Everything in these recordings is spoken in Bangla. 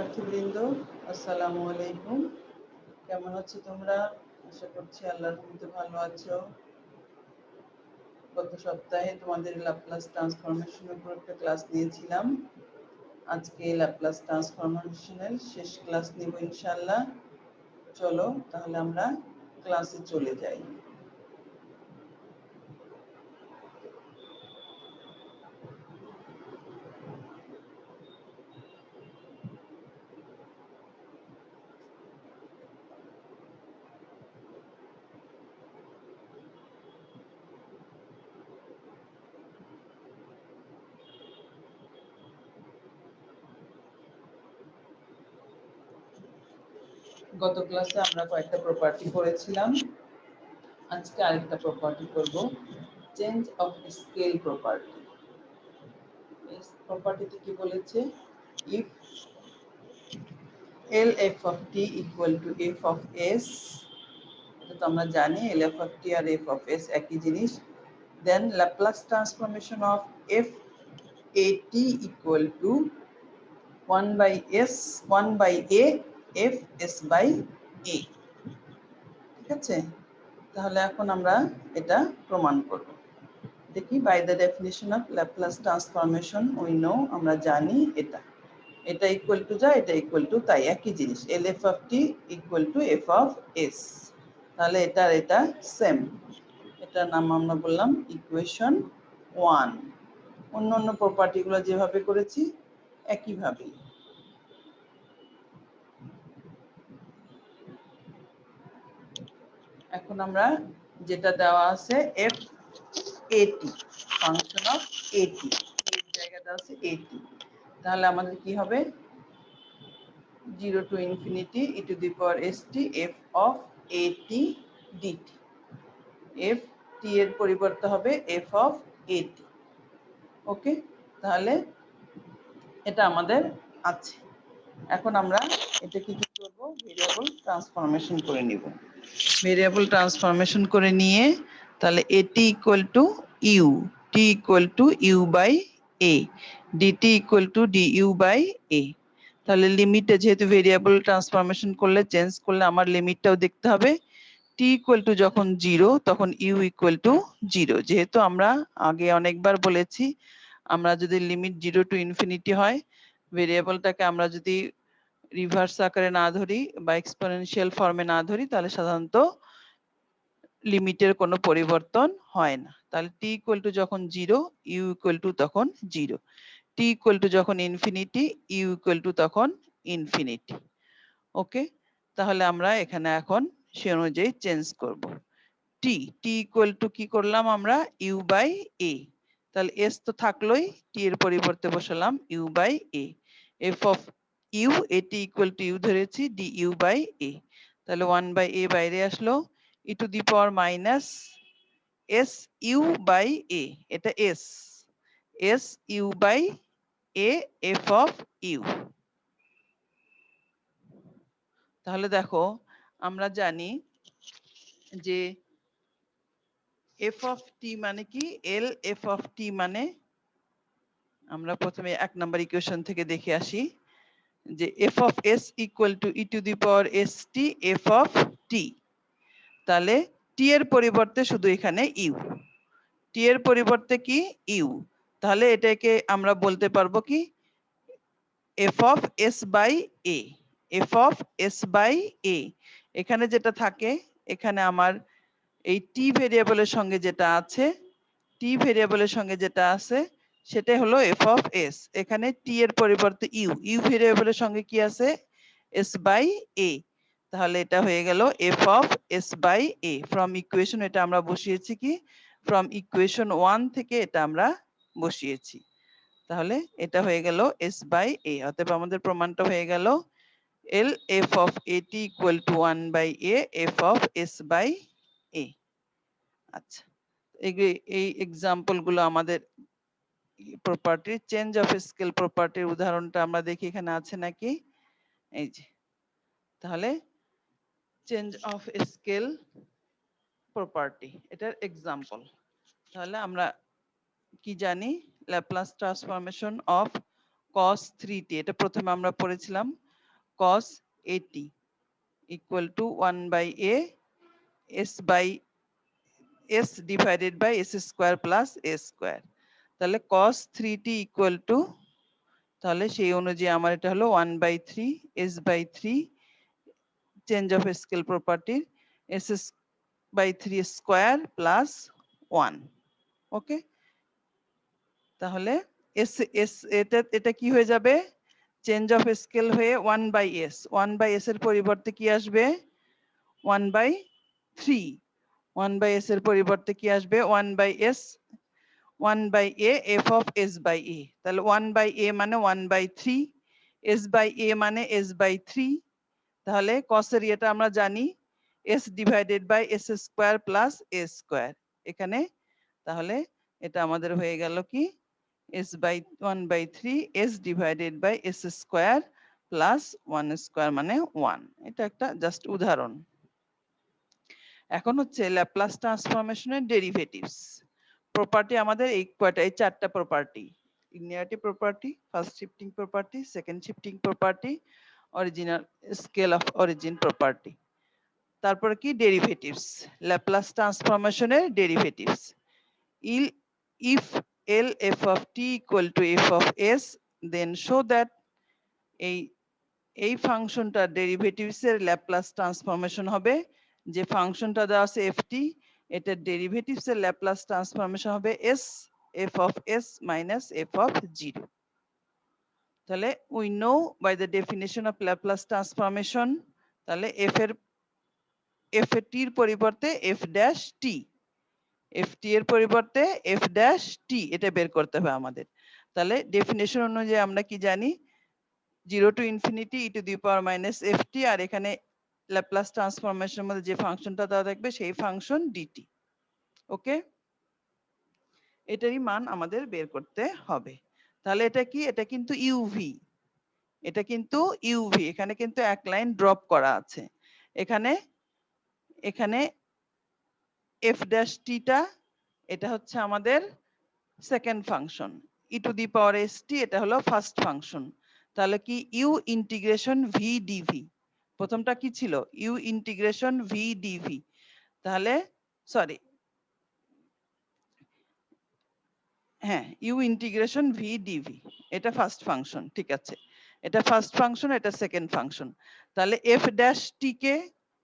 শিক্ষার্থীবৃন্দ, আসসালামু আলাইকুম। কেমন আছো তোমরা? আশা করছি আল্লাহর রহমতে ভালো আছো। গত সপ্তাহে তোমাদের ল্যাপ্লাস ট্রান্সফরমেশনের উপর একটা ক্লাস নিয়েছিলাম। আজকে ল্যাপ্লাস ট্রান্সফরমেশনের শেষ ক্লাস নিব ইনশাআল্লাহ। চলো তাহলে আমরা ক্লাসে চলে যাই। গত ক্লাসে আমরা কয়েকটা প্রপার্টি পড়েছিলাম। আজকে আরেকটা প্রপার্টি করব, চেঞ্জ অফ স্কেল প্রপার্টি। এই প্রপার্টিতে কি বলেছে? If LF of t equal to f of s, এটা তো আমরা জানি LF of t R f of s একই জিনিস, then Laplace transformation of f at equal to 1 by a f s by a। ঠিক আছে, তাহলে এখন আমরা এটা প্রমাণ করব। দেখি, by the definition of Laplace transformation we know, আমরা জানি এটা ইকুয়াল টু যা, এটা ইকুয়াল টু তাই, একই জিনিস। LF of t equal two f of s, তাহলে এটা আর এটা সেম। এটার নাম আমরা বললাম ইকুয়েশন 1। অন্য প্রপার্টিগুলো যেভাবে করেছি একইভাবেই। এখন আমরা যেটা দেওয়া আছে f at, function of at, এই জায়গাটা আছে at, তাহলে আমাদের কি হবে? 0 to infinity e to the power st f of at dt। f t এর পরিবর্তে হবে f of at। ওকে, তাহলে এটা আমাদের আছে। এখন আমরা এটাকে কি করব? ভেরিয়েবল ট্রান্সফরমেশন করে নিব। ভেরিয়েবল ট্রান্সফরমেশন করে নিয়ে তাহলে at equal to u, t equal to u by a, dt equal to du by a। তাহলে লিমিটে যেহেতু ভেরিয়েবল ট্রান্সফরমেশন করলে, চেঞ্জ করলে আমার লিমিটটাও দেখতে হবে। t ইকুয়াল টু যখন 0 তখন u ইকুয়াল টু 0। যেহেতু আমরা আগে অনেকবার বলেছি, আমরা যদি লিমিট 0 টু ইনফিনিটি হয়, ভেরিয়েবলটাকে আমরা যদি রিভার্স আকারে না ধরি বা এক্সপোনেনশিয়াল ফর্মে না ধরি, তাহলে সাধারণত লিমিটের কোনো পরিবর্তন হয় না। তাহলে t ইকুয়াল টু যখন 0, u ইকুয়াল টু তখন 0, t ইকুয়াল টু যখন ইনফিনিটি, u ইকুয়াল টু তখন ইনফিনিটি। ওকে, তাহলে আমরা এখানে এখন সে অনুযায়ী চেঞ্জ করব। t ইকুয়াল টু কি করলাম আমরা? u বাই a, তাহলে s তো থাকলোই, t এর পরিবর্তে বসালাম u by a। f of u, at equal to u ধরেছি, du বাই a, তাহলে 1 বাই a বাইরে আসলো, e to the power minus s u by a, এটা s u by a f of u। তাহলে দেখো, আমরা জানি যে f of t মানে কি? l f of t মানে, আমরা প্রথমে 1 নাম্বার ইকুয়েশন থেকে দেখে আসি যে f of s equal to e to the power st f of t। তাহলে t এর পরিবর্তে শুধু এখানে u, t এর পরিবর্তে কি? u। তাহলে এটাকে আমরা বলতে পারবো কি? f of s by a, f of s by a। এখানে যেটা থাকে, এখানে আমার এই t ভেরিয়েবলের সঙ্গে যেটা আছে, t ভেরিয়েবলের সঙ্গে যেটা আছে সেটাই হলো f of s। এখানে t এর পরিবর্তে u ভেরিয়েবলের সঙ্গে কি আছে? s by a। তাহলে এটা হয়ে গেল f of s by a। From equation এটা আমরা বসিয়েছি কি? ফ্রম ইকুয়েশন 1 থেকে এটা আমরা বসিয়েছি। তাহলে এটা হয়ে গেল s by a। অতএব আমাদের প্রমাণটা হয়ে গেল l f of at equal to 1 by a f of s by a। আচ্ছা, এই এক্সাম্পল গুলো আমাদের প্রপার্টির, চেঞ্জ অফ স্কেল প্রপার্টির উদাহরণটা আমরা দেখি এখানে আছে নাকি। এই যে, তাহলে চেঞ্জ অফ স্কেল প্রপার্টি, এটার এক্সাম্পল। তাহলে আমরা কি জানি? Laplace transformation of cos 3t, এটা প্রথমে আমরা পড়েছিলাম cos at equal to 1 by a s by s divided by s square plus a square। তাহলে cos 3t equal to, তাহলে সেই অনুযায়ী আমার এটা হলো 1 by 3 s by 3 change of scale property s by 3 square plus 1। ওকে, তাহলে এস এস এটা এটা কি হয়ে যাবে, চেঞ্জ অফ স্কেল হয়ে 1 বাই এস, 1 বাই এস এর পরিবর্তে কি আসবে 1 বাই 3, 1 বাই এস এর পরিবর্তে কি আসবে 1 by S, 1 by A F of S by A. তাহলে 1 বাই এ মানে 1 বাই 3, এস বাই এ মানে এস বাই 3। তাহলে cos এর এটা আমরা জানি s divided by s square plus a square. এখানে তাহলে এটা আমাদের হয়ে গেল কি s by 1 by 3 s divided by s square plus 1 square মানে 1। এটা একটা জাস্ট উদাহরণ। এখন হচ্ছে ল্যাপ্লাস ট্রান্সফরমেশনের ডেরিভেটিভস প্রপার্টি। আমাদের এই কয়টা, এই চারটা property, linearity property, first shifting property, second shifting property, original scale of origin property. তারপরে কি ডেরিভেটিভস, ল্যাপ্লাস ট্রান্সফরমেশনের derivatives. if L f of t equal to f of s, then show that এই ফাংশনটার ডেরিভেটিভস এর ল্যাপ্লাস ট্রান্সফরমেশন হবে, যে ফাংশনটা দেওয়া আছে ft, এটার ডেরিভেটিভস এর ল্যাপ্লাস ট্রান্সফরমেশন হবে s f of s minus f of 0। তাহলে we know by the definition of Laplace transformation, তাহলে f এর t এর পরিবর্তে f dash t, ft এর পরিবর্তে f dash t, এটা বের করতে হবে আমাদের। তাহলে ডেফিনেশন অনুযায়ী আমরা কি জানি 0 to infinity e to the power minus ft, আর এখানে ল্যাপ্লাস ট্রান্সফরমেশনের মধ্যে যে ফাংশনটা দেওয়া থাকবে সেই ফাংশন dt। ওকে, এটারই মান আমাদের বের করতে হবে। তাহলে এটা কি, এটা কিন্তু ইউভি, এটা কিন্তু ইউভি, এখানে কিন্তু এক লাইন ড্রপ করা আছে। এখানে এখানে f dash t টা এটা হচ্ছে আমাদের second function, E to the power S T এটা হলো ফার্স্ট ফাংশন। তাহলে কি ইউ ইন্টিগ্রেশন ভি ডিভি, প্রথমটা কি ছিল ইউ ইন্টিগ্রেশন ভি ডিভি, তাহলে সরি হ্যাঁ ইউ ইন্টিগ্রেশন ভি ডিভি, এটা ফার্স্ট ফাংশন, ঠিক আছে, এটা ফার্স্ট ফাংশন, এটা সেকেন্ড ফাংশন। তাহলে এফ ড্যাশ টি কে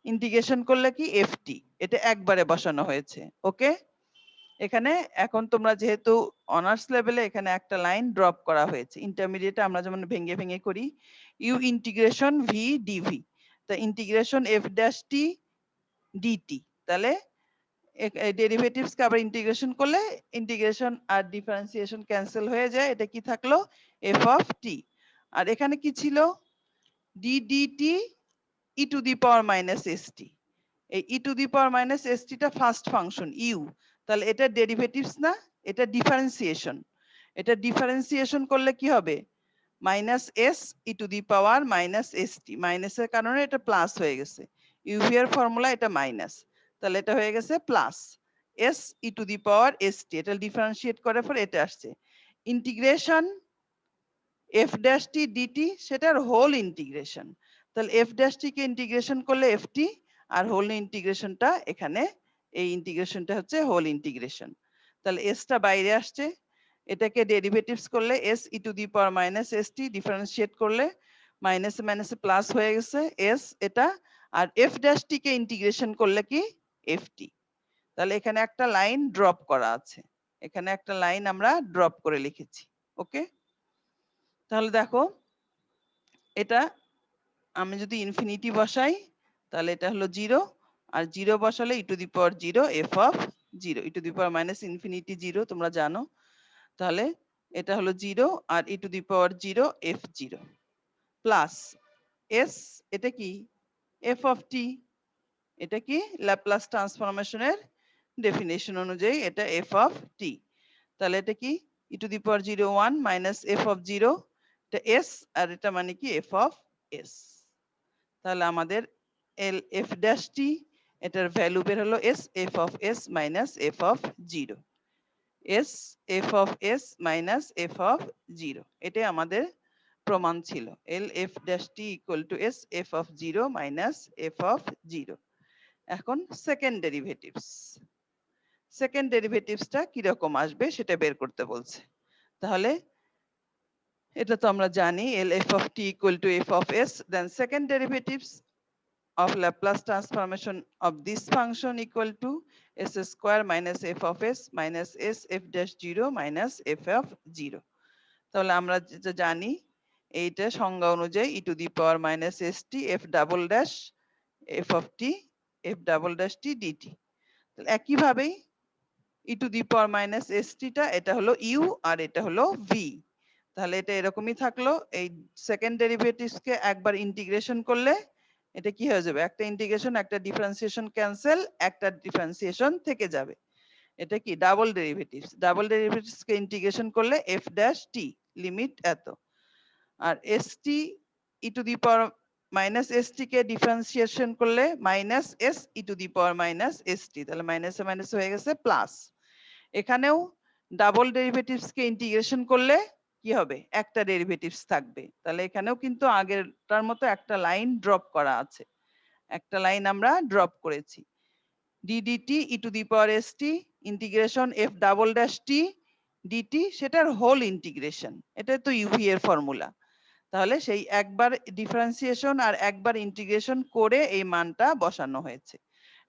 ইন্টিগ্রেশন করলে কি এফ টি, এটা একবারে বসানো হয়েছে। ওকে, এখানে এখন তোমরা যেহেতু অনার্স লেভেলে এখানে একটা লাইন ড্রপ করা হয়েছে, ইন্টারমিডিয়েটে আমরা যেমন ভেঙে ভেঙে করি ইউ ইন্টিগ্রেশন ভি ডিভি, তা ইন্টিগ্রেশন এফ ড্যাশ টি ডিটি, তাহলে ডেরিভেটিভস কে আবার ইন্টিগ্রেশন করলে ইন্টিগ্রেশন আর ডিফারেন্সিয়েশন ক্যান্সেল হয়ে যায়, এটা কি থাকলো এফ অফ টি। আর এখানে কি ছিল D DT E to the power minus S T, এই E to the power minus S T টা ফার্স্ট ফাংশন ইউ, তাহলে এটা ডেরিভেটিভস না, এটা ডিফারেন্সিয়েশন, এটা ডিফারেন্সিয়েশন করলে কি হবে minus S E to the power minus S T, মাইনাসের কারণে এটা প্লাস হয়ে গেছে, ইউভি এর ফর্মুলা এটা মাইনাস, তাহলে এটা হয়ে গেছে plus S E to the power S T, এটা ডিফারেন্সিয়েট করার পর এটা আসছে ইন্টিগ্রেশন এফ ড্যাশ টি ডিটি, সেটার হোল ইন্টিগ্রেশন, তাহলে এফ ড্যাশ টি কে ইন্টিগ্রেশন করলে এফ টি, আর হোল ইন্টিগ্রেশনটা এখানে এই ইন্টিগ্রেশনটা হচ্ছে হোল ইন্টিগ্রেশন। তাহলে এস টা বাইরে আসছে, এটাকে ডেরিভেটিভস করলে S E to the power minus S T, differentiate করলে মাইনাসে মাইনাসে প্লাস হয়ে গেছে এস এটা, আর এফ ড্যাশ টি কে ইন্টিগ্রেশন করলে কি এফ টি। তাহলে এখানে একটা লাইন ড্রপ করা আছে, এখানে একটা লাইন আমরা ড্রপ করে লিখেছি। ওকে, তাহলে দেখো এটা আমি যদি ইনফিনিটি বসাই তাহলে এটা হলো 0, আর 0 বসালে E to the power 0 F of 0, E to the power minus infinity 0 তোমরা জানো, তাহলে এটা হলো 0 আর E to the power 0 F 0 plus S, এটা কি এফ অফ টি, এটা কি ল্যাপ্লাস ট্রান্সফরমেশনের ডেফিনেশন অনুযায়ী এটা এফ অফ টি, তাহলে এটা কি E to the power 0 1 minus F of 0, এটা এস আর এটা মানে কি এফ অফ এস। তাহলে আমাদের এল এফ ড্যাশ টি এটার ভ্যালু বের হলো S f of S minus F of 0, S f of S minus F of 0, এটাই আমাদের প্রমাণ ছিল এল f dash T equal to S f of 0 minus F of 0। এখন সেকেন্ড ডেরিভেটিভসটা কিরকম আসবে সেটা বের করতে বলছে। তাহলে এটা তো আমরা জানি L F of T equal to F of S, then second derivatives of Laplace transformation of this function equal to s square minus f of s minus s f dash 0 minus f of 0। তাহলে আমরা যেটা জানি এইটা সংজ্ঞা অনুযায়ী e to the power minus st f double dash f of t f double dash t dt। তাহলে একইভাবেই e to the power minus st টা এটা হলো u আর এটা হলো v। তাহলে এটা এরকমই থাকলো। এই সেকেন্ড ডেরিভেটিভস কে একবার ইন্টিগ্রেশন করলে এটা কি হয়ে যাবে, একটা ইন্টিগ্রেশন একটা ডিফারেন্সিয়েশন ক্যান্সেল, একটা ডিফারেন্সিয়েশন থেকে যাবে। এটা কি ডাবল ডেরিভেটিভস কে ইন্টিগ্রেশন করলে f ড্যাশ t লিমিট এত, আর st e to the power minus st কে ডিফারেন্সিয়েশন করলে minus s e to the power minus st, তাহলে মাইনাসে মাইনাস হয়ে গেছে প্লাস। এখানেও ডাবল ডেরিভেটিভস কে ইন্টিগ্রেশন করলে কি হবে, একটা ডেরিভেটিভস থাকবে। তাহলে এখানেও কিন্তু আগেরটার মতো একটা লাইন ড্রপ করা আছে, একটা লাইন আমরা ড্রপ করেছি ddt e to the power st integration f double dash t dt, সেটার হোল ইন্টিগ্রেশন। এটা তো ইউভি এর ফর্মুলা। তাহলে সেই একবার ডিফারেন্সিয়েশন আর একবার ইন্টিগ্রেশন করে এই মানটা বসানো হয়েছে।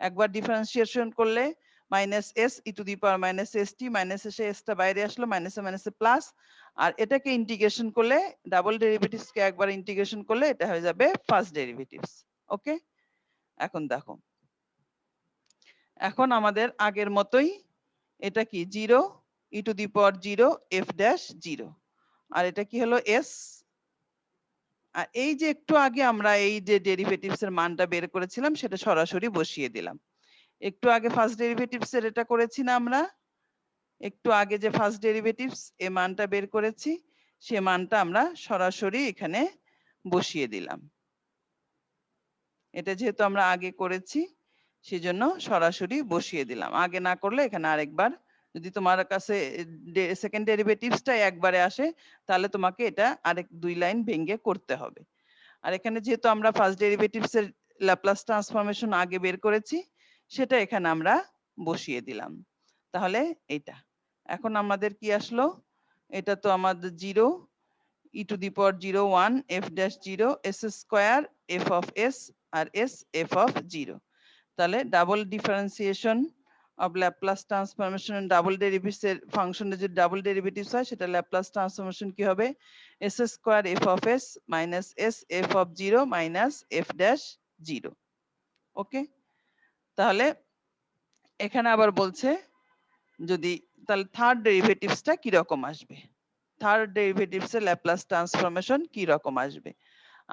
একবার ডিফারেন্সিয়েশন করলে minus S E to the power minus S T, minus এসে এসটা বাইরে আসলো, মাইনাসে মাইনাসে প্লাস, আর এটাকে ইন্টিগ্রেশন করলে ডাবল ডেরিভেটিভস কে একবার ইন্টিগ্রেশন করলে এটা হয়ে যাবে ফার্স্ট ডেরিভেটিভস। ওকে, এখন দেখো, এখন আমাদের আগের মতোই এটা কি 0 E to the power 0 F dash 0, আর এটা কি হলো এস। আর এই যে একটু আগে আমরা এই যে ডেরিভেটিভস এর মানটা বের করেছিলাম সেটা সরাসরি বসিয়ে দিলাম। একটু আগে ফার্স্ট ডেরিভেটিভস এর এটা করেছি না আমরা, একটু আগে যে ফার্স্ট ডেরিভেটিভস এর মানটা বের করেছি সে মানটা আমরা সরাসরি এখানে বসিয়ে দিলাম। এটা যেহেতু আমরা আগে করেছি সেজন্য সরাসরি বসিয়ে দিলাম। আগে না করলে এখানে আরেকবার, যদি তোমার কাছে সেকেন্ড ডেরিভেটিভসটা একবারে আসে তাহলে তোমাকে এটা আরেক দুই লাইন ভেঙে করতে হবে। আর এখানে যেহেতু আমরা ফার্স্ট ডেরিভেটিভস এর ল্যাপ্লাস ট্রান্সফরমেশন আগে বের করেছি সেটা এখানে আমরা বসিয়ে দিলাম। তাহলে এটা এখন আমাদের কি আসলো, এটা তো আমাদের 0 E to the power 0 1 f dash 0 s square f of s আর s f অফ 0। তাহলে double differentiation of Laplace transformation double derivatives এর ফাংশনে যদি ডাবল ডেরিভেটিভস হয় সেটা ল্যাপ্লাস ট্রান্সফরমেশন কি হবে, s square f of s minus s f of 0 minus f dash 0। ওকে, তাহলে এখানে আবার বলছে যদি তাহলে থার্ড ডেরিভেটিভসটা কি রকম আসবে, থার্ড ডেরিভেটিভস এর ল্যাপ্লাস ট্রান্সফরমেশন কি রকম আসবে।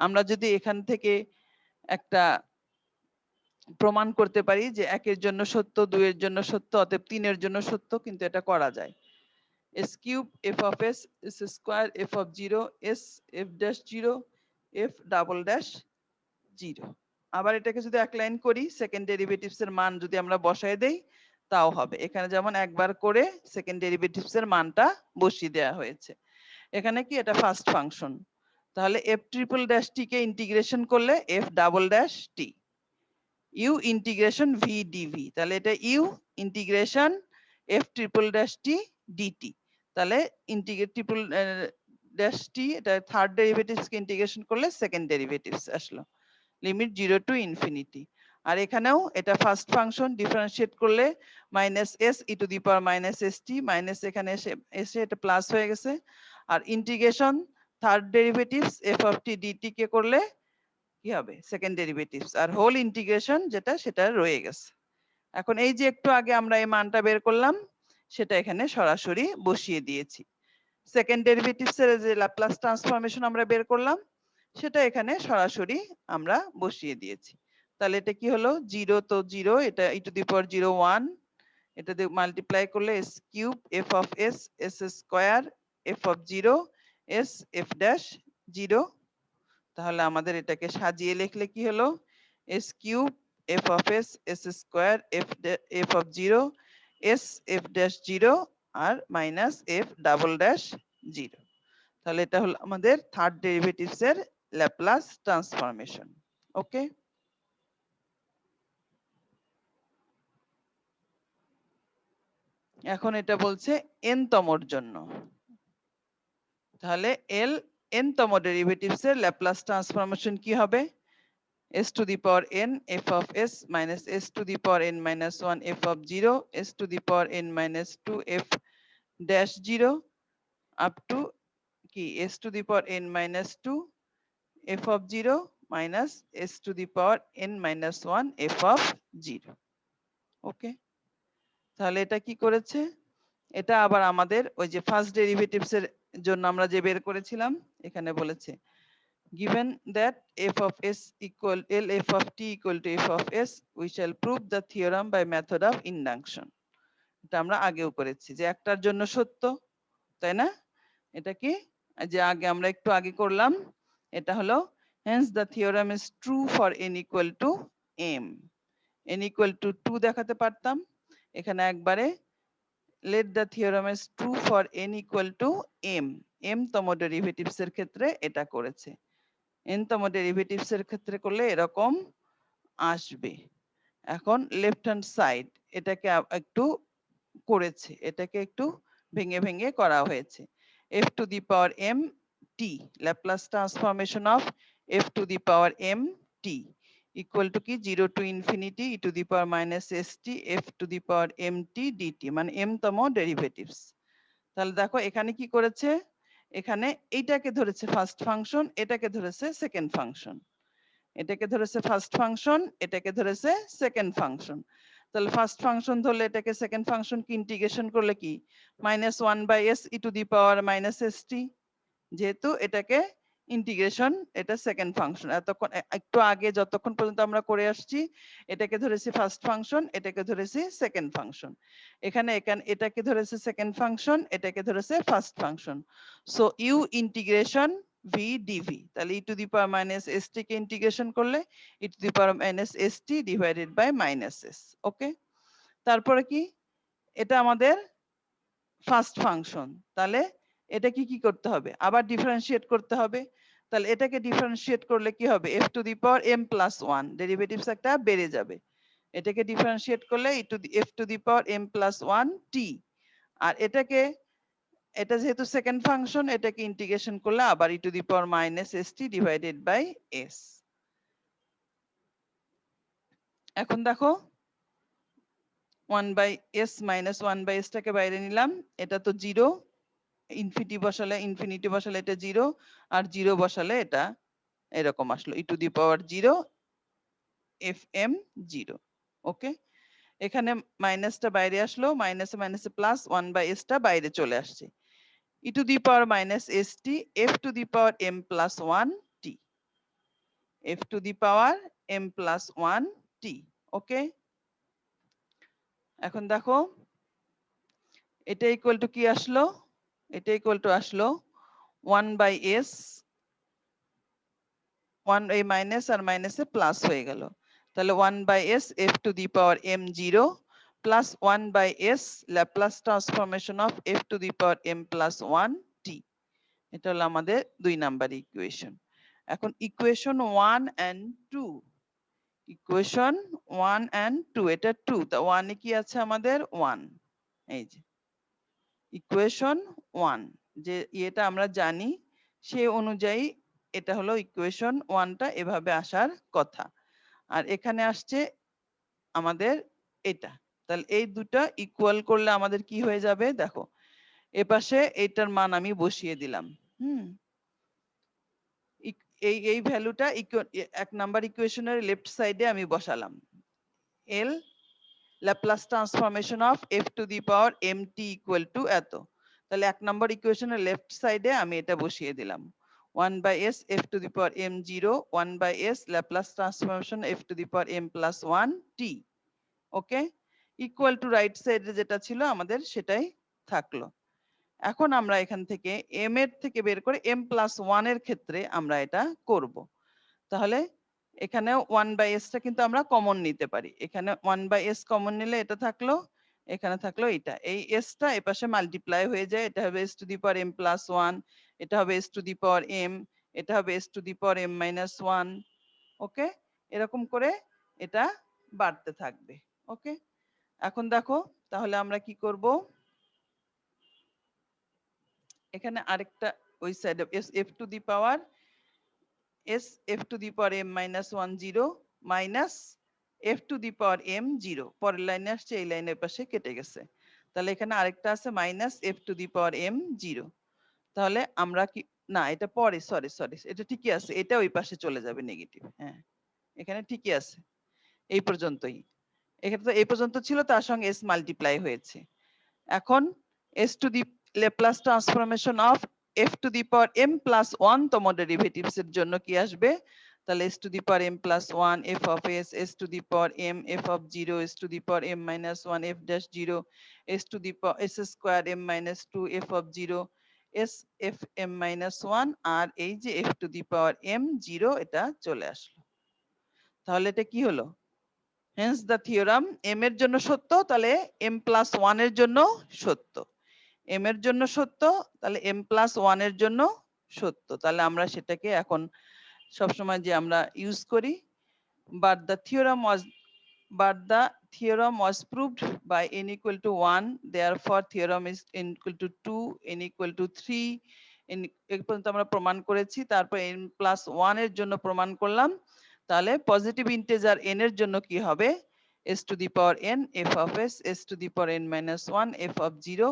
আমরা যদি এখান থেকে একটা প্রমাণ করতে পারি যে একের জন্য সত্য, দুইয়ের জন্য সত্য, অতএব তিনের জন্য সত্য, কিন্তু এটা করা যায়। s cube f of s s square f of 0 s f dash 0 f double dash 0। আবার এটাকে যদি এক লাইন করি সেকেন্ড ডেরিভেটিভস এর মান যদি আমরা বসায় দেই তাও হবে। এখানে যেমন একবার করে সেকেন্ড ডেরিভেটিভস এর মানটা বসিয়ে দেওয়া হয়েছে। এখানে কি এটা ফার্স্ট ফাংশন, তাহলে f ট্রিপল ড্যাশ টি কে ইন্টিগ্রেশন করলে f double dash t u integration v dv, তাহলে এটা u integration f triple dash t dt। তাহলে ইন্টিগ্রেট ট্রিপল ড্যাশ টি এটা থার্ড ডেরিভেটিভস কে ইন্টিগ্রেশন করলে সেকেন্ড ডেরিভেটিভস আসলো, লিমিট 0 টু ইনফিনিটি। আর এখানেও এটা ফার্স্ট ফাংশন, ডিফারেন্সিয়েট করলে minus s e to the power minus st, minus এখানে এসে এটা প্লাস হয়ে গেছে। আর integration third derivatives f of t dt কে করলে কি হবে, সেকেন্ড ডেরিভেটিভস, আর হোল ইন্টিগ্রেশন যেটা সেটা রয়ে গেছে। এখন এই যে একটু আগে আমরা এই মানটা বের করলাম সেটা এখানে সরাসরি বসিয়ে দিয়েছি। সেকেন্ড ডেরিভেটিভস এর যে ল্যাপ্লাস ট্রান্সফরমেশন আমরা বের করলাম সেটা এখানে সরাসরি আমরা বসিয়ে দিয়েছি। তাহলে এটা কি হলো, 0 তো 0, এটা ই টু দি পাওয়ার 0 1, এটা দিয়ে মাল্টিপ্লাই করলে s cube f of s s square f of 0 s f dash 0। তাহলে আমাদের এটাকে সাজিয়ে লিখলে কি হলো, s cube f of s s square f of 0 s f dash 0 আর মাইনাস f ডাবল ড্যাশ 0। তাহলে এটা হলো আমাদের থার্ড ডেরিভেটিভস এর ল্যাপ্লাস ট্রান্সফরমেশন। ওকে, এখন এটা বলছে n তমর জন্য। তাহলে এল n তম ডেরিভেটিভস এর ল্যাপ্লাস ট্রান্সফরমেশন কি হবে? s to the power n f of s minus s to the power n minus 1 f of 0 s to the power n minus 2 f dash 0 up to কি s to the power n minus 2 f of 0 minus s to the power n minus 1 f of 0। ওকে, তাহলে এটা কি করেছে? এটা আবার আমাদের ওই যে ফার্স্ট ডেরিভেটিভস এর জন্য আমরা যে বের করেছিলাম, এখানে বলেছে given that f of s equal lf of t equal to f of s we shall prove the theorem by method of induction। এটা আমরা আগেও করেছি যে একটার জন্য সত্য, তাই না? এটা কি যে আগে আমরা একটু আগে করলাম, এটা হলো hence the theorem is true for n equal to m। n equal to 2 দেখাতে পারতাম, এখানে একবারে let the theorem is true for n equal to m। m তম ডেরিভেটিভস এর ক্ষেত্রে এটা করেছে, n তম ডেরিভেটিভস এর ক্ষেত্রে করলে এরকম আসবে। এখন লেফট হ্যান্ড সাইড এটাকে একটু করেছে, এটাকে একটু ভেঙে ভেঙে করা হয়েছে। f to the power m t Laplace transformation of f to the power m t equal to কি 0 to infinity e to the power minus st f to the power m t dt, মানে m তম ডেরিভেটিভস। তাহলে দেখো এখানে কি করেছে, এখানে এইটাকে ধরেছে ফার্স্ট ফাংশন, এটাকে ধরেছে সেকেন্ড ফাংশন, এটাকে ধরেছে ফার্স্ট ফাংশন, এটাকে ধরেছে সেকেন্ড ফাংশন। তাহলে ফার্স্ট ফাংশন ধরলে এটাকে সেকেন্ড ফাংশন কি ইন্টিগ্রেশন করলে কি -1/s e to the power minus st, যেহেতু এটাকে ইন্টিগ্রেশন, এটা সেকেন্ড ফাংশন। এতক্ষণ একটু আগে যতক্ষণ পর্যন্ত আমরা করে আসছি এটাকে ধরেছি ফার্স্ট ফাংশন, এটাকে ধরেছি সেকেন্ড ফাংশন। এখানে এটাকে ধরেছে সেকেন্ড ফাংশন, এটাকে ধরেছে first function. So you integration v dv, তাহলে e to the power minus st K integration করলে e to the power minus st divided by minus s। ওকে, তারপরে কি এটা আমাদের ফার্স্ট ফাংশন, তাহলে এটা কি কি করতে হবে, আবার ডিফারেন্সিয়েট করতে হবে। তাহলে এটাকে ডিফারেন্সিয়েট করলে কি হবে f to the power m plus 1, derivatives একটা বেড়ে যাবে। এটাকে ডিফারেন্সিয়েট করলে f to the power m plus 1 t, আর এটাকে এটা যেহেতু সেকেন্ড ফাংশন এটাকে ইন্টিগ্রেশন করলে আবার e to the power minus st divided by s। এখন দেখো 1/s minus 1/s টাকে বাইরে নিলাম, এটা তো 0, ইনফিনিটি বসালে এটা 0, আর 0 বসালে এটা এরকম আসলো e to the power 0 fm 0। ওকে, এখানে মাইনাসটা বাইরে আসলো, মাইনাসে মাইনাসে প্লাস 1/s টা বাইরে চলে আসছে, e to the power minus st f to the power m plus 1 t, f to the power m plus 1 t। ওকে, এখন দেখো এটা ইকুয়াল টু কি আসলো, এটা ইকুয়াল টু আসলো 1/s, 1 এই মাইনাস আর মাইনাসে প্লাস হয়ে গেল, তাহলে 1/s f to the power m0 plus 1/s Laplace transformation of f to the power m plus 1 t। এটা হলো আমাদের 2 নাম্বার ইকুয়েশন। এখন ইকুয়েশন 1 and 2, ইকুয়েশন 1 and 2, এটা 2, তা 1 এ কি আছে আমাদের 1, এই যে ইকুয়েশন 1 যে এটা আমরা জানি সেই অনুযায়ী এটা হলো ইকুয়েশন 1টা এভাবে আসার কথা, আর এখানে আসছে আমাদের এটা। তাহলে এই দুটো ইকুয়াল করলে আমাদের কি হয়ে যাবে, দেখো এপাশে এইটার মান আমি বসিয়ে দিলাম। এই ভ্যালুটা এক নাম্বার ইকুয়েশনের লেফট সাইডে আমি বসালাম, L Laplace transformation of f to the power mt equal to এত। তাহলে এক নম্বর ইকুয়েশনের লেফট সাইডে আমি এটা বসিয়ে দিলাম 1/s f to the power m0 1/s Laplace transformation f to the power m plus 1 t। Okay, equal to right সাইডে যেটা ছিল আমাদের সেটাই থাকলো। এখন আমরা এখান থেকে m এর থেকে বের করে m plus 1 এর ক্ষেত্রে আমরা এটা করব। তাহলে এখানে 1/s টা কিন্তু আমরা কমন নিতে পারি, এখানে 1/s কমন নিলে এটা থাকলো, এখানে থাকলো এটা, এই s টা এপাশে মাল্টিপ্লাই হয়ে যায়, এটা হবে s to the power m plus 1, এটা হবে s two the power m, এটা হবে s two the power m minus 1। ওকে, এরকম করে এটা বাড়তে থাকবে। ওকে, এখন দেখো তাহলে আমরা কি করব, এখানে আরেকটা ওই সাইডে s f two the power s f two the power m minus 1 0 minus f two the power m 0, পরের লাইনে আসছে, এই লাইনের পাশে কেটে গেছে। তাহলে এখানে আরেকটা আছে minus f two the power m 0। তাহলে আমরা কি, না এটা পরে, সরি সরি, এটা ঠিকই আছে, এটা ওই পাশে চলে যাবে নেগেটিভ। হ্যাঁ, এখানে ঠিকই আছে, এই পর্যন্তই। এখানে তো এই পর্যন্ত ছিল, তার সঙ্গে s মাল্টিপ্লাই হয়েছে। এখন s to the Laplace transformation of f two the power m plus 1 তম ডেরিভেটিভস এর জন্য কি আসবে, তাহলে s two the power m plus 1 f of s, s two the power m f of 0, s two the power m minus 1 f dash 0, s two the power s square m minus 2 f of 0, s f m minus 1, আর এই যে f two the power m 0 এটা চলে আসলো। তাহলে এটা কি হলো, হেন্স দ্য থিওরাম m এর জন্য সত্য, তাহলে m প্লাস 1 এর জন্য সত্য, m এর জন্য সত্য, তাহলে m প্লাস 1 এর জন্য সত্য। তাহলে আমরা সেটাকে এখন সবসময় যে আমরা ইউজ করি, but the theorem was proved by n equal to 1, therefore theorem is n equal to 2, n equal to 3, এই পর্যন্ত আমরা প্রমাণ করেছি। তারপর n প্লাস 1 এর জন্য প্রমাণ করলাম। তাহলে পজিটিভ ইন্টিজার n এর জন্য কি হবে, s two the power n f of s, s two the power n minus 1 f of 0।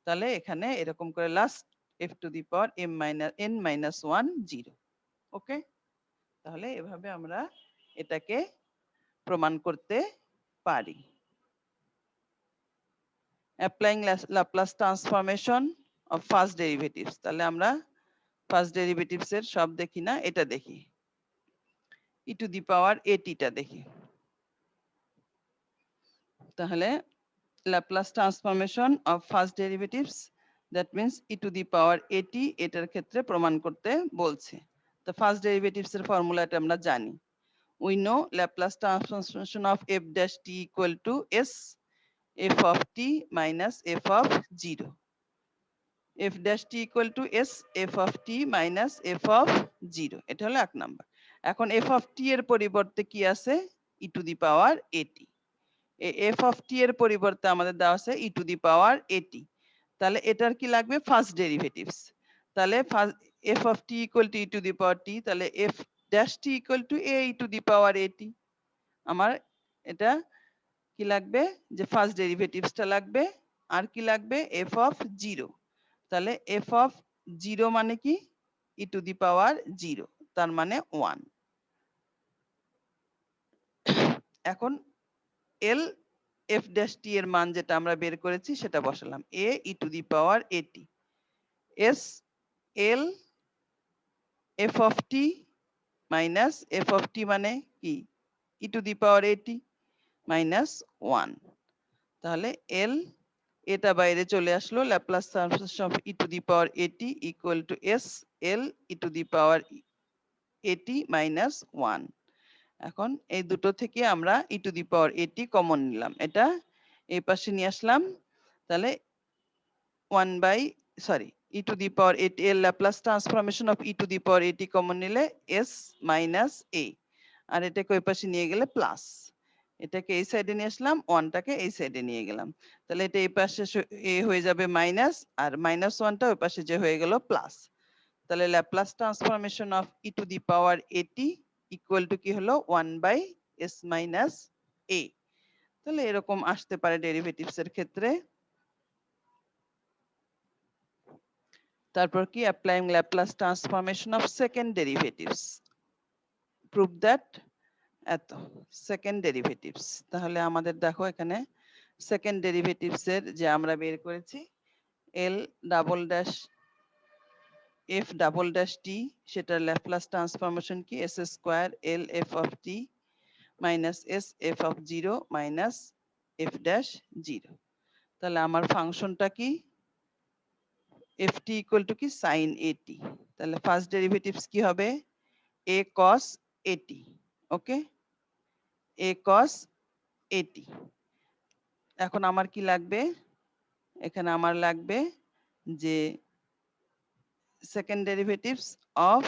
তাহলে এখানে এরকম করে last f two the power n minus 1 0। ওকে, তাহলে এভাবে আমরা এটাকে প্রমাণ করতে পারি। Applying Laplace transformation of first derivatives, তাহলে আমরা ফার্স্ট ডেরিভেটিভস এর সব দেখি না, এটা দেখি, ই টু দি পাওয়ার এটি টা দেখি। তাহলে Laplace transformation of first derivatives, that means e to the power a t, এটার ক্ষেত্রে প্রমাণ করতে বলছে। তো ফার্স্ট ডেরিভেটিভস এর ফর্মুলাটা আমরা জানি। We know Laplace transformation of f dash t equal to s f of t minus f of 0. f dash t equal to s f of t minus f of 0, এটা হলো এক নাম্বার। এখন f of t এর পরিবর্তে কি আছে, e to the power at। f of t এর পরিবর্তে আমাদের দেওয়া আছে e to the power at, তাহলে এটার কি লাগবে, ফার্স্ট ডেরিভেটিভস। তাহলে f of t equal to e to the power t, তাহলে f dash t equal to a e to the power at। আমার এটা কি লাগবে, যে ফার্স্ট ডেরিভেটিভসটা লাগবে, আর কি লাগবে, f of 0। তাহলে f of 0 মানে কি, e to the power 0, তার মানে 1। এখন l f dash t এর মান যেটা আমরা বের করেছি সেটা বসালাম, a e to the power at, s l f of t minus f of t মানে কি, e to the power at minus 1। তাহলে l, এটা বাইরে চলে আসলো, Laplace transformation of e to the power a t equal to s L e to the power a t minus 1। এখন এই দুটো থেকে আমরা ই to the power a t common নিলাম, এটা এই পাশে নিয়ে আসলাম। তাহলে 1 by E to the power a t এর Laplace transformation of e to the power a t common নিলে এস মাইনাস এ, আর এটাকে ওই পাশে নিয়ে গেলে প্লাস, এটাকে এই সাইডে নিয়ে আসলাম, ওয়ানটাকে এই সাইডে নিয়ে গেলাম। তাহলে এটা এই পাশে এ হয়ে যাবে মাইনাস, আর মাইনাস ওয়ানটা ওই পাশে যে হয়ে গেল প্লাস। তাহলে Laplace transformation of e to the power a t equal to কি হলো, 1 বাই এস মাইনাস এ। তাহলে এরকম আসতে পারে ডেরিভেটিভস এর ক্ষেত্রে। তারপর কি, applying Laplace transformation of second derivatives, prove that এত সেকেন্ড ডেরিভেটিভস। তাহলে আমাদের দেখো এখানে সেকেন্ড ডেরিভেটিভস এর যে আমরা বের করেছি, L double dash f double dash t, সেটার ল্যাপ্লাস ট্রান্সফরমেশন কি, s square L F of t minus s f of 0 minus f dash 0। তাহলে আমার ফাংশনটা কি, এফ টি ইকুয়াল টু কি, সাইন এটি। তাহলে ফার্স্ট ডেরিভেটিভস কি হবে, এ কস এটি। ওকে, এ কস এটি। এখন আমার কি লাগবে, এখানে আমার লাগবে যে second derivatives of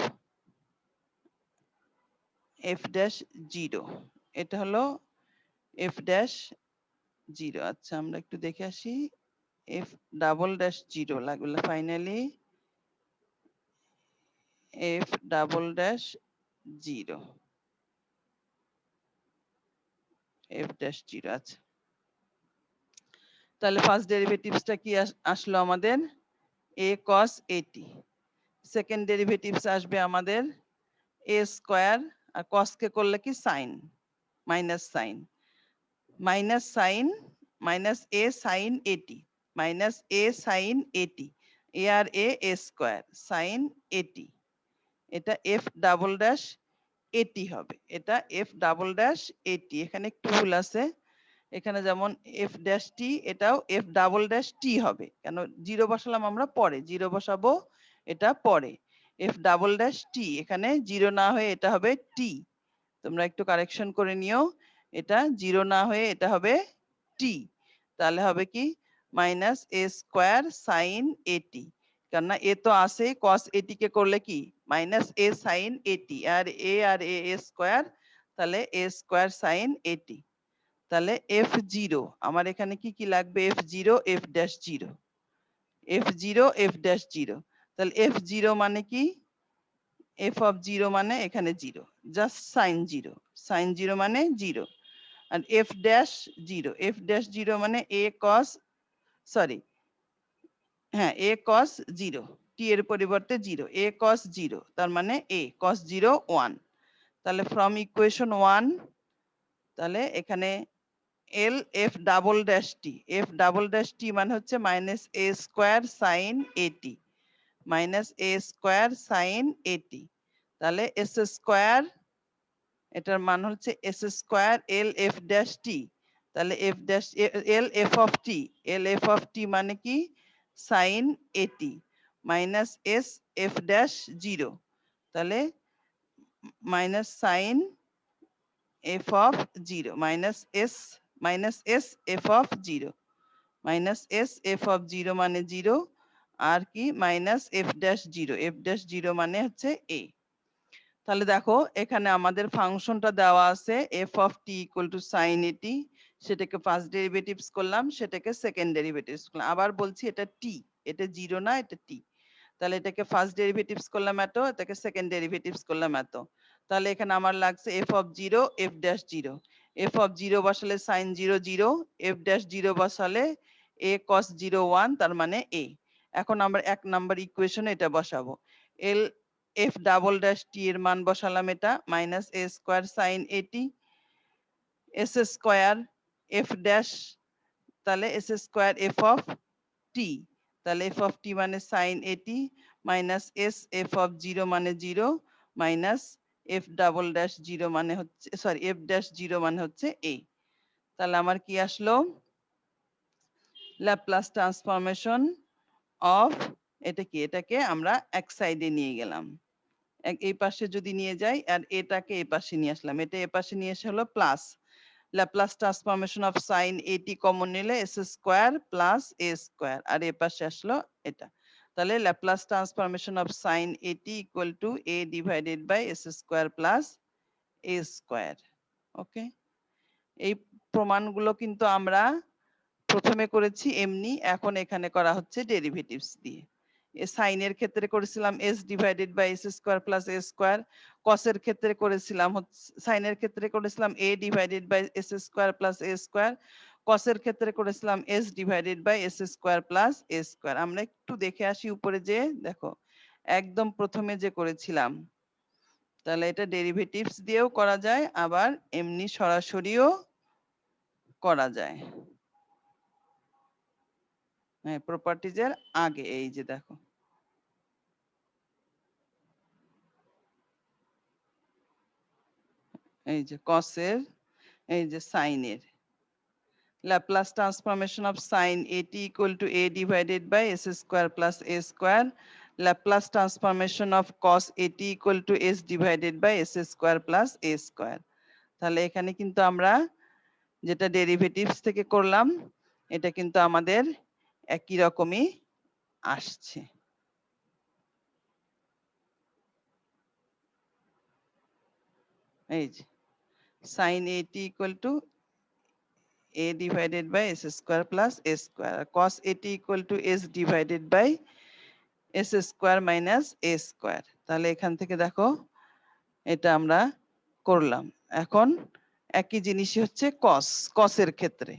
F dash zero, এটা হলো এফ ড্যাশ জিরো। আচ্ছা আমরা একটু দেখে আসি, এফ ডাবল ড্যাশ জিরো লাগবে finally, F double dash zero, f dash zero. আচ্ছা তাহলে ফার্স্ট ডেরিভেটিভসটা কি আসলো আমাদের, এ কস এটি। সেকেন্ড ডেরিভেটিভস আসবে আমাদের এ স্কোয়ার, আর কস কে করলে কি sine, minus sine, minus sine, minus a sine a t, minus a sine a t, এ আর এ স্কোয়ার সাইন এটি, এটা এফ ডাবল ড্যাশ এটি হবে, এটা এফ ডাবল ড্যাশ এটি। এখানে একটু ভুল আছে, এখানে যেমন এফ ড্যাশ টি, এটাও এফ ডাবল ড্যাশ টি হবে, কেন জিরো বসালাম আমরা পরে, জিরো বসাবো এটা পরে, এফ ডাবল ড্যাশ টি, এখানে জিরো না হয়ে এটা হবে টি, তোমরা একটু কারেকশন করে নিও, এটা জিরো না হয়ে এটা হবে টি, তাহলে হবে কি মাইনাস এ স্কোয়ার সাইন এটি, কেননা এ তো আসে, কস এটি কে করলে কি মাইনাস এ সাইন এটি, আর এ স্কোয়ার, তাহলে এ স্কোয়ার সাইন এটি, তাহলে এফ জিরো আমার এখানে কি কি লাগবে, f zero f dash zero, f zero f dash zero, তাহলে এফ জিরো মানে কি, এফ অফ জিরো মানে এখানে zero, just sine zero, sine zero মানে জিরো, আর f dash zero, f dash zero মানে এ কস, সরি হ্যাঁ এ কস জিরো, টি এর পরিবর্তে জিরো, এ কস জিরো, তার মানে এ কস জিরো ওয়ান, তাহলে ফ্রম ইকুয়েশন ওয়ান, তাহলে এখানে L f double dash t, f double dash t মানে হচ্ছে minus a square sine a t, minus a square sine a t, তাহলে এস স্কোয়ার, এটার মান হচ্ছে s square L f dash t, তাহলে f dash L F of t, L F of t মানে কি sine a t, minus s f dash zero, তাহলে minus sign F of zero, minus s f of zero, minus s f of zero মানে জিরো, আর কি minus f dash zero, f dash zero মানে হচ্ছে এ। তাহলে দেখো এখানে আমাদের ফাংশনটা দেওয়া আছে F of T equal to sine at, সেটাকে ফার্স্ট ডেরিভেটিভস করলাম, সেটাকে সেকেন্ড ডেরিভেটিভস করলাম, আবার বলছি এটা টি, এটা জিরো না এটা টি, তাহলে এটাকে ফার্স্ট ডেরিভেটিভস করলাম এত, এটাকে সেকেন্ড ডেরিভেটিভস করলাম এত, তাহলে এখানে আমার লাগছে f of zero f dash zero, f of zero বসালে sine zero zero, f dash zero বসালে এ কস জিরো ওয়ান, তার মানে এ। এখন আমরা এক নাম্বার ইকুয়েশনে এটা বসাবো, L f double dash t এর মান বসালাম, এটা minus a square sine a t, s square f dash, তাহলে s square f of t, তাহলে এফ অফ টি মানে sine a t, minus s f of zero মানে zero, minus f double dash zero মানে হচ্ছে, সরি এফ ড্যাশ জিরো মানে হচ্ছে এ। তাহলে আমার কি আসলো, ল্যাপ্লাস ট্রান্সফরমেশন অফ, এটা কি, এটাকে আমরা এক সাইডে নিয়ে গেলাম, এই পাশে যদি নিয়ে যাই আর এটাকে এই পাশে নিয়ে আসলাম, এটা এ পাশে নিয়ে এসে হলো plus, Laplace transformation of sine a t common নিলে s square plus a square, আর এ পাশে আসলো এটা, তাহলে Laplace transformation of sine a t equal to a divided by s square plus a square. Okay, এই প্রমাণগুলো কিন্তু আমরা প্রথমে করেছি এমনি, এখন এখানে করা হচ্ছে ডেরিভেটিভস দিয়ে। সাইনের ক্ষেত্রে করেছিলাম s divided by s square plus a square, কসের ক্ষেত্রে করেছিলাম সাইনের ক্ষেত্রে করেছিলাম a divided by s square plus a square, কসের ক্ষেত্রে করেছিলাম s divided by s square plus a square. আমরা একটু দেখে আসি উপরে, যে দেখো একদম প্রথমে যে করেছিলাম, তাহলে এটা ডেরিভেটিভস দিয়েও করা যায়, আবার এমনি সরাসরিও করা যায়, হ্যাঁ প্রপার্টিজের আগে, এই যে দেখো এই যে কসের, এই যে সাইনের, Laplace transformation of sine a t equal to a divided by s square plus a square, Laplace transformation of cos a t equal to s divided by s square plus a square. তাহলে এখানে কিন্তু আমরা যেটা ডেরিভেটিভস থেকে করলাম, এটা কিন্তু আমাদের একই রকমই আসছে। এই যে sin at equal to a divided by s square plus a square, cos at equal to s divided by s square minus a square। তাহলে এখান থেকে দেখো এটা আমরা করলাম। এখন একই জিনিসই হচ্ছে cos এর ক্ষেত্রে,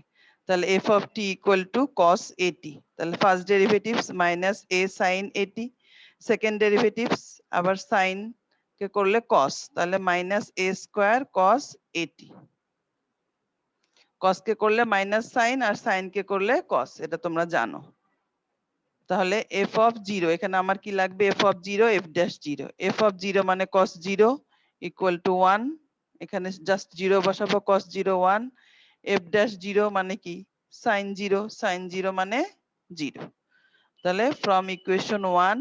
তাহলে f of t equal to cos at, তাহলে first derivatives minus a sin at, second derivatives আবার sin কে করলে cos, তাহলে minus a square cos at, cos কে করলে মাইনাস sin আর sin কে করলে cos, এটা তোমরা জানো। তাহলে f of 0, এখানে আমার কি লাগবে f of 0 f dash 0, f of 0 মানে cos 0 equal to 1, এখানে জাস্ট 0 বসাবো cos 0 1, f dash 0 মানে কি sin 0 মানে 0। তাহলে from equation 1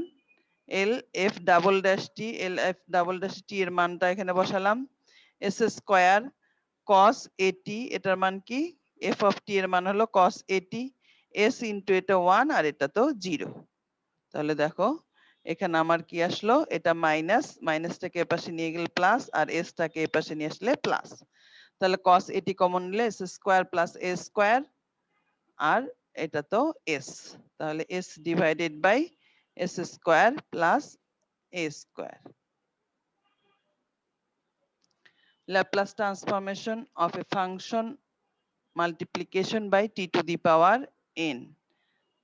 l f double dash t, l f double dash t এর মানটা এখানে বসালাম, s স্কয়ার cos at, এটার মান কি f of t এর মান হলো cos at, s ইনটু এটা 1 আর এটা তো 0। তাহলে দেখো এখানে আমার কি আসলো, এটা মাইনাস, মাইনাসটাকে এপাশে নিয়ে গেলে প্লাস আর s টাকে এপাশে নিয়ে আসলে প্লাস, তাহলে cos at কমন নিলে s square plus a square আর এটা তো s, তাহলে s divided by s square plus a square. Laplace transformation of a function multiplication by t to the power n,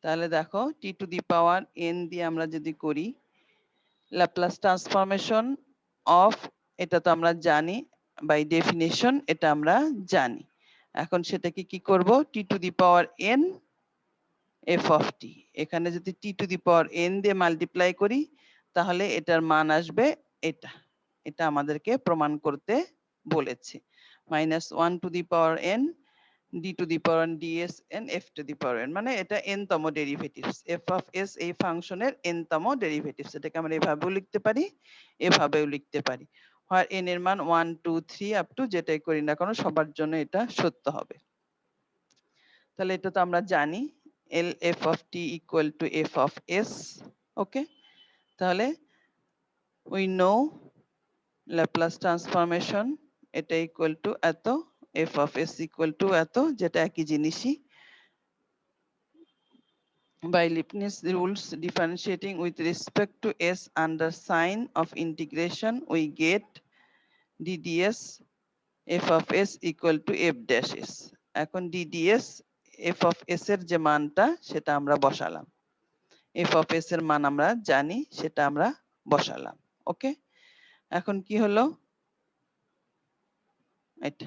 তাহলে দেখো t to the power n দিয়ে আমরা যদি করি Laplace transformation of, এটা তো আমরা জানি বাই ডেফিনিশন, এটা আমরা জানি। এখন সেটাকে কি করব, t to the power n f of t, এখানে যদি t to the power n দিয়ে মাল্টিপ্লাই করি তাহলে এটার মান আসবে এটা, এটা আমাদেরকে প্রমাণ করতে বলেছে, minus 1 to the power n d to the power n ds n f to the power n, মানে এটা n তম ডেরিভেটিভস, f of s এই ফাংশনের n তম ডেরিভেটিভস, এটাকে আমরা এভাবেও লিখতে পারি এভাবেও লিখতে পারি, আর n এর মান 1 2 3 আপ টু যেটাই করি না কেন সবার জন্য এটা সত্য হবে। তাহলে এটা তো আমরা জানি l f of t equal to f of s, ওকে। তাহলে we know Laplace transformation এটা equal to এত, f of s equal to এত, যেটা একই জিনিসই। By Leibniz rules differentiating with respect to s under sign of integration we get dds f of s equal to f dash s, এখন dds f of s এর যে মানটা সেটা আমরা বসালাম, f of s এর মান আমরা জানি সেটা আমরা বসালাম, ওকে। এখন কি হলো, এটা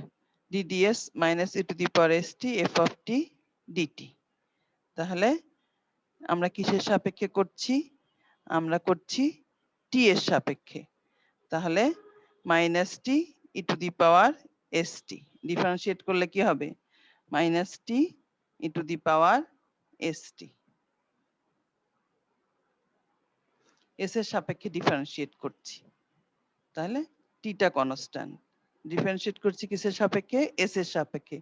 dds minus e to the power st f of t dt, তাহলে আমরা কিসের সাপেক্ষে করছি, আমরা করছি t এর সাপেক্ষে, তাহলে minus T E to the power S T, differentiate করলে কি হবে minus T E to the power S T, S এর সাপেক্ষে ডিফারেন্সিয়েট করছি, তাহলে টিটা কনস্ট্যান্ট, ডিফারেন্সিয়েট করছি কিসের সাপেক্ষে এস এর সাপেক্ষে,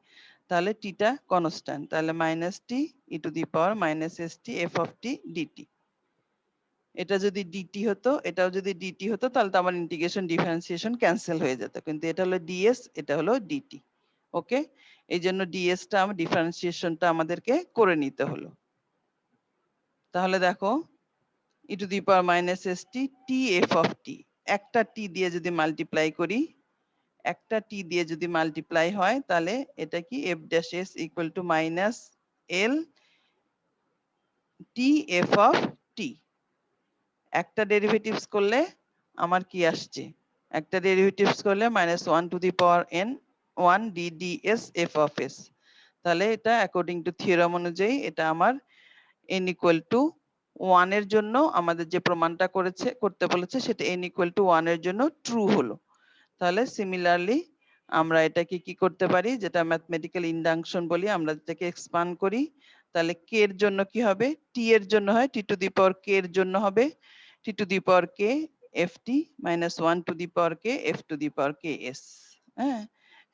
তাহলে টিটা কনস্ট্যান্ট, তাহলে minus T E to the power minus S T F of T DT, এটা যদি ডিটি হতো এটাও যদি ডিটি হতো তাহলে তো আমার ইন্টিগ্রেশন ডিফারেন্সিয়েশন ক্যান্সেল হয়ে যেত, কিন্তু এটা হলো ডিএস এটা হলো ডিটি, ওকে। এই জন্য ডিএসটা ডিফারেন্সিয়েশনটা আমাদেরকে করে নিতে হলো। তাহলে দেখো e to the power minus S T t F of t, একটা টি দিয়ে যদি মাল্টিপ্লাই করি, একটা টি দিয়ে যদি মাল্টিপ্লাই হয় তাহলে এটা কি f dash s equal to minus L t F of t, একটা ডেরিভেটিভস করলে আমার কি আসছে, একটা ডেরিভেটিভস করলে minus 1 to the power n 1 d ds f of s, তাহলে এটা অ্যাকর্ডিং টু থিওরাম অনুযায়ী এটা আমার n ইকুয়াল টু 1 এর জন্য আমাদের যে প্রমাণটা করতে বলেছে সেটা n ইকুয়াল টু 1 এর জন্য ট্রু হলো। তাহলে সিমিলারলি আমরা এটাকে কি করতে পারি, যেটা ম্যাথমেটিক্যাল ইন্ডাকশন বলি, আমরা এটাকে এক্সপান্ড করি, তাহলে k এর জন্য কি হবে, t এর জন্য হয় t two the power k এর জন্য হবে t to the power k ft minus 1 to the power k f to the power k s, হ্যাঁ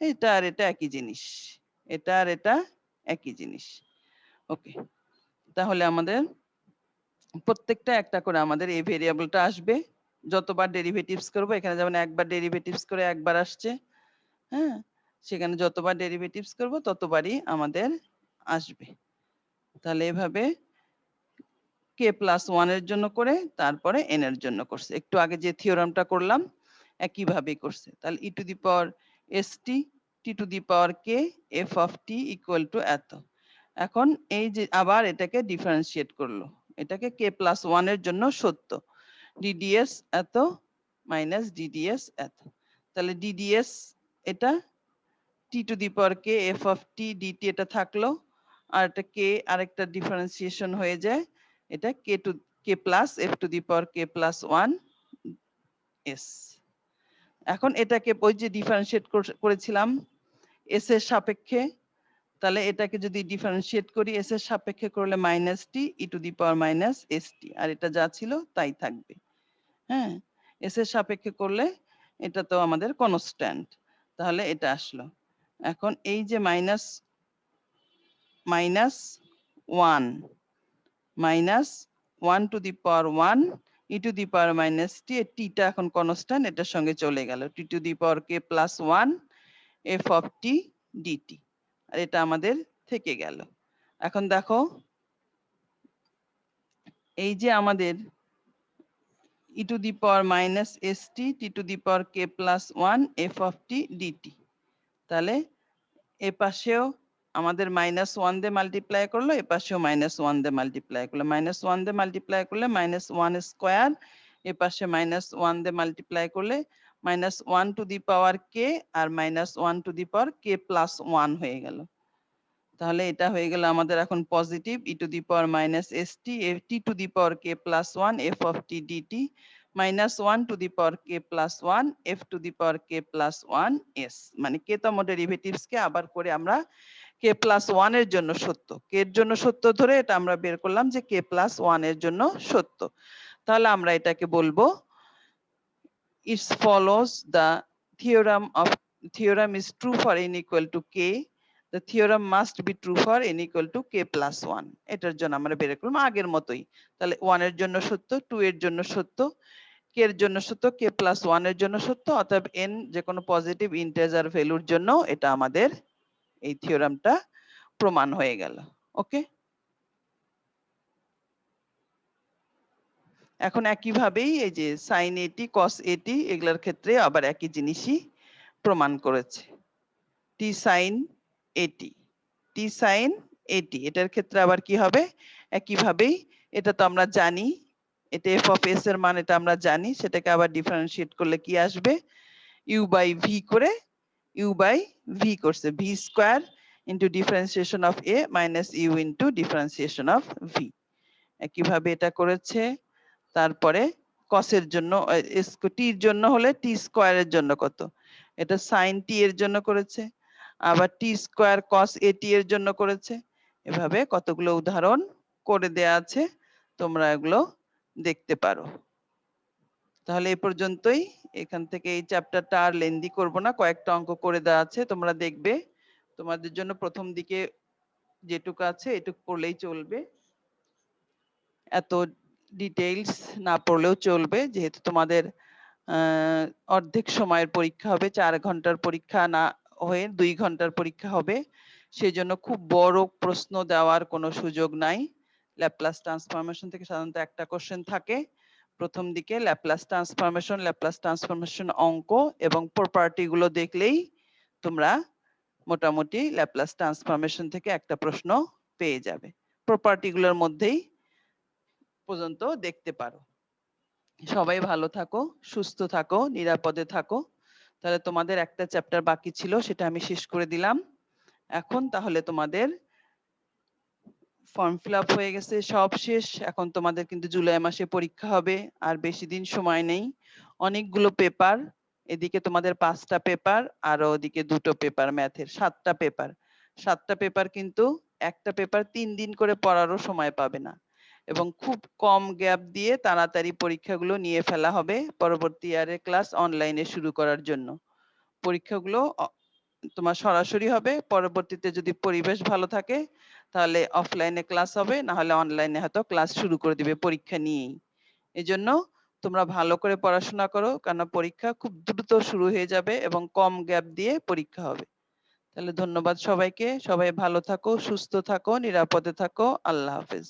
এটা আর এটা একই জিনিস, এটা আর এটা একই জিনিস, ওকে। তাহলে আমাদের প্রত্যেকটা একটা করে আমাদের এই ভেরিয়েবলটা আসবে, যতবার ডেরিভেটিভস করব, এখানে যেমন একবার ডেরিভেটিভস করে একবার আসছে, হ্যাঁ, সেখানে যতবার ডেরিভেটিভস করব ততবারই আমাদের আসবে। তাহলে এভাবে k+1 এর জন্য করে তারপরে n এর জন্য করছে। একটু আগে যে থিওরামটা করলাম একইভাবেই করছে। তাহলে e to the power st t two the power k f of t equal to এত। এখন এই যে আবার এটাকে ডিফারেন্সিয়েট করলো, এটাকে k+1 এর জন্য সত্য, dds এত মাইনাস dds এত। তাহলে dds এটা t two the power k f of t dt এটা থাকলো, আর এটা k আরেকটা ডিফারেন্সিয়েশন হয়ে যায়, এটা k plus f two the power k plus 1 s। এখন এটাকে ওই যে ডিফারেন্সিয়েট করেছিলাম s এর সাপেক্ষে, তাহলে এটাকে যদি ডিফারেন্সিয়েট করি s এর সাপেক্ষে করলে minus T E to the power minus S t, আর এটা যা ছিল তাই থাকবে। হ্যাঁ, s এর সাপেক্ষে করলে এটা তো আমাদের কনস্ট্যান্ট, তাহলে এটা আসলো। এখন এই যে minus one to the power 1 e to the power minus t, টিটা এখন কনস্ট্যান্ট, এটার সঙ্গে চলে গেল, t to the power K plus 1 F of T d t, আর এটা আমাদের থেকে গেল। এখন দেখো এই যে আমাদের e to the power minus S T T to the power K plus 1 F of T d t, তাহলে এ পাশেও আমাদের -1 দিয়ে মাল্টিপ্লাই করলো, এ পাশেও -1 দিয়ে মাল্টিপ্লাই করলো, -1 দিয়ে মাল্টিপ্লাই করলে -1 স্কয়ার, এ পাশে -1 দিয়ে মাল্টিপ্লাই করলে -1 টু দি পাওয়ার কে আর -1 to the power K plus 1 হয়ে গেল। তাহলে এটা হয়ে গেল আমাদের এখন positive E to the power minus S T T to the power K plus 1 F of T DT -1 to the power K plus 1 F to the power K plus 1 S, মানে কে তম ডেরিভেটিভস কে আবার করে আমরা কে প্লাস 1 এর জন্য সত্য, কে এর জন্য সত্য ধরে এটা আমরা বের করলাম যে কে প্লাস 1 এর জন্য সত্য। তাহলে আমরা এটাকে বলবো it follows the theorem is true for n equal to k, the theorem must be true for n equal to k plus 1। এটার জন্য আমরা বের করলাম আগের মতোই, তাহলে 1 এর জন্য সত্য, 2 এর জন্য সত্য, k এর জন্য সত্য, k plus 1 এর জন্য সত্য, অতএব n যে কোনো পজিটিভ ইন্টিজার ভ্যালুর জন্য এটা আমাদের এই থিওরামটা প্রমাণ হয়ে গেল। ওকে, এখন একইভাবেই এই যে সাইন এটি কস এটি এগুলোর ক্ষেত্রে আবার একই জিনিসই প্রমাণ করেছে। টি সাইন এটি, টি সাইন এটি, এটার ক্ষেত্রে আবার কি হবে, একইভাবেই এটা তো আমরা জানি, এটা এফ অফ এস এর মান এটা আমরা জানি, সেটাকে আবার ডিফারেন্সিয়েট করলে কি আসবে, ইউ বাই ভি করে, ইউ বাই ভি করছে, V square into differentiation of A minus U into differentiation of V, একইভাবে এটা করেছে। তারপরে কসের জন্য টির জন্য হলে টি স্কয়ারের জন্য কত, এটা সাইন টি এর জন্য করেছে, আবার টি স্কয়ার কস এটি এর জন্য করেছে, এভাবে কতগুলো উদাহরণ করে দেয়া আছে, তোমরা এগুলো দেখতে পারো। তাহলে এই পর্যন্তই, এখান থেকে এই চ্যাপ্টারটা আর লেন্দি করব না, কয়েকটা অঙ্ক করে দেওয়া আছে তোমরা দেখবে, তোমাদের জন্য প্রথম দিকে যেটুকু আছে এটুকু পড়লেই চলবে, এত ডিটেইলস না পড়লেও চলবে, যেহেতু তোমাদের অর্ধেক সময়ের পরীক্ষা হবে, 4 ঘন্টার পরীক্ষা না হয়ে 2 ঘন্টার পরীক্ষা হবে, সেই জন্য খুব বড় প্রশ্ন দেওয়ার কোনো সুযোগ নাই। ল্যাপ্লাস ট্রান্সফরমেশন থেকে সাধারণত একটা কোশ্চেন থাকে প্রথম দিকে, ল্যাপ্লাস ট্রান্সফরমেশন অঙ্ক এবং প্রপার্টি গুলো দেখলেই তোমরা মোটামুটি ল্যাপ্লাস ট্রান্সফরমেশন থেকে একটা প্রশ্ন পেয়ে যাবে, প্রপার্টি গুলোর মধ্যেই পর্যন্ত দেখতে পারো। সবাই ভালো থাকো, সুস্থ থাকো, নিরাপদে থাকো। তাহলে তোমাদের একটা চ্যাপ্টার বাকি ছিল, সেটা আমি শেষ করে দিলাম। এখন তাহলে তোমাদের ফর্ম ফিল আপ হয়ে গেছে, সব শেষ। এখন তোমাদের কিন্তু জুলাই মাসে পরীক্ষা হবে, আর বেশি দিন সময় নেই। অনেকগুলো পেপার, এদিকে তোমাদের 5টা পেপার আর ওদিকে 2টো পেপার, ম্যাথের 7টা পেপার। 7টা পেপার কিন্তু একটা পেপার 3 দিন করে পড়ারও সময় পাবে না, এবং খুব কম গ্যাপ দিয়ে তাড়াতাড়ি পরীক্ষাগুলো নিয়ে ফেলা হবে পরবর্তী ইয়ারে ক্লাস অনলাইনে শুরু করার জন্য। পরীক্ষাগুলো তোমার সরাসরি হবে, পরবর্তীতে যদি পরিবেশ ভালো থাকে তাহলে অফলাইনে ক্লাস হবে, না হলে অনলাইনে হয়তো ক্লাস শুরু করে দিবে পরীক্ষা নিয়েই। এজন্য তোমরা ভালো করে পড়াশোনা করো, কারণ পরীক্ষা খুব দ্রুত শুরু হয়ে যাবে এবং কম গ্যাপ দিয়ে পরীক্ষা হবে। তাহলে ধন্যবাদ সবাইকে। সবাই ভালো থাকো, সুস্থ থাকো, নিরাপদে থাকো। আল্লাহ হাফেজ।